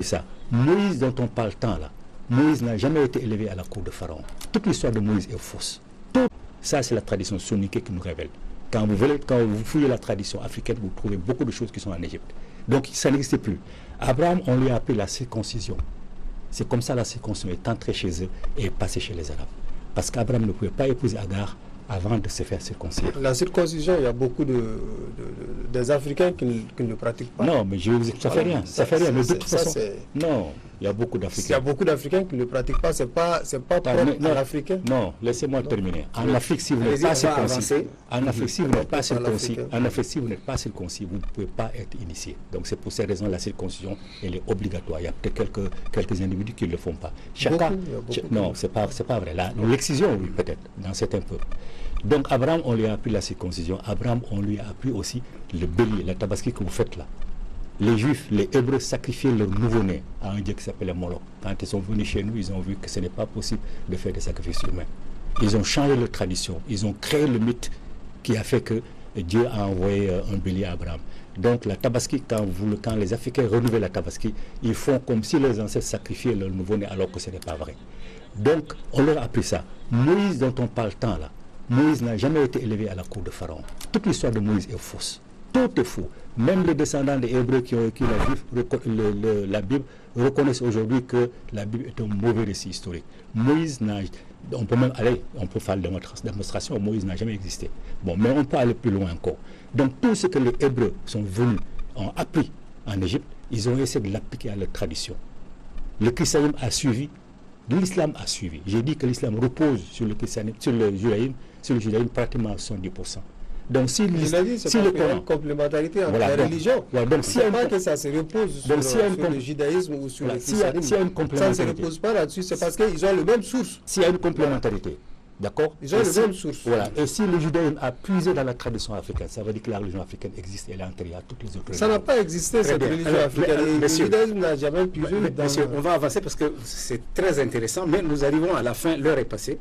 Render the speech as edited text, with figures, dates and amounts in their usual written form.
Ça. Moïse dont on parle tant là, Moïse n'a jamais été élevé à la cour de Pharaon. Toute l'histoire de Moïse est fausse. Tout ça, c'est la tradition soninké qui nous révèle. Quand vous fouillez la tradition africaine, vous trouvez beaucoup de choses qui sont en Égypte. Donc ça n'existait plus. Abraham, on lui a appelé la circoncision. C'est comme ça la circoncision est entrée chez eux et est passée chez les Arabes. Parce qu'Abraham ne pouvait pas épouser Agar avant de se faire circoncire. La circoncision, il y a beaucoup des Africains qui ne le pratiquent pas. Non, mais je vous ça fait rien. Ça fait rien. Mais de toute façon, non, il y a beaucoup d'Africains. Il y a beaucoup d'Africains qui ne le pratiquent pas. C'est pas propre à l'Africain. Non, laissez-moi terminer. En Afrique, si vous n'êtes pas circoncis, en Afrique, si vous n'êtes pas circoncis, vous ne pouvez pas être initié. Donc c'est pour ces raisons la circoncision, elle est obligatoire. Il y a peut-être quelques individus qui ne le font pas. Chacun, non, c'est pas vrai. L'excision, oui, peut-être, dans certains peuples. Donc Abraham, on lui a appris la circoncision. Abraham, on lui a appris aussi le bélier, la tabaski que vous faites là. Les Juifs, les Hébreux sacrifiaient leur nouveau-né à un dieu qui s'appelait Moloch. Quand ils sont venus chez nous, ils ont vu que ce n'est pas possible de faire des sacrifices humains. Ils ont changé leur tradition. Ils ont créé le mythe qui a fait que Dieu a envoyé un bélier à Abraham. Donc la tabaski, quand les Africains renouvellent la tabaski, ils font comme si leurs ancêtres sacrifiaient leur nouveau-né alors que ce n'est pas vrai. Donc on leur a appris ça. Moïse dont on parle tant là, Moïse n'a jamais été élevé à la cour de Pharaon. Toute l'histoire de Moïse est fausse. Tout est faux. Même les descendants des Hébreux qui ont écrit la Bible reconnaissent aujourd'hui que la Bible est un mauvais récit historique. Moïse n'a... On peut faire une démonstration, Moïse n'a jamais existé. Bon, mais on peut aller plus loin encore. Donc tout ce que les Hébreux sont venus, ont appris en Égypte, ils ont essayé de l'appliquer à leur tradition. Le christianisme a suivi, l'islam a suivi. J'ai dit que l'islam repose sur le christianisme, sur le judaïsme pratiquement à 70%. Donc si le Coran, une complémentarité entre la religion, donc si pas que ça se repose sur le judaïsme ou sur le christianisme, ça ne se repose pas là-dessus, c'est parce qu'ils ont les mêmes sources. S'il y a une complémentarité, d'accord? Ils ont les mêmes sources. Voilà. Et si le judaïsme a puisé dans la tradition africaine, ça veut dire que la religion africaine existe et elle est antérieure à toutes les autres religions. Ça n'a pas existé, cette religion africaine. Le judaïsme n'a jamais puisé. Monsieur, on va avancer parce que c'est très intéressant, mais nous arrivons à la fin, l'heure est passée.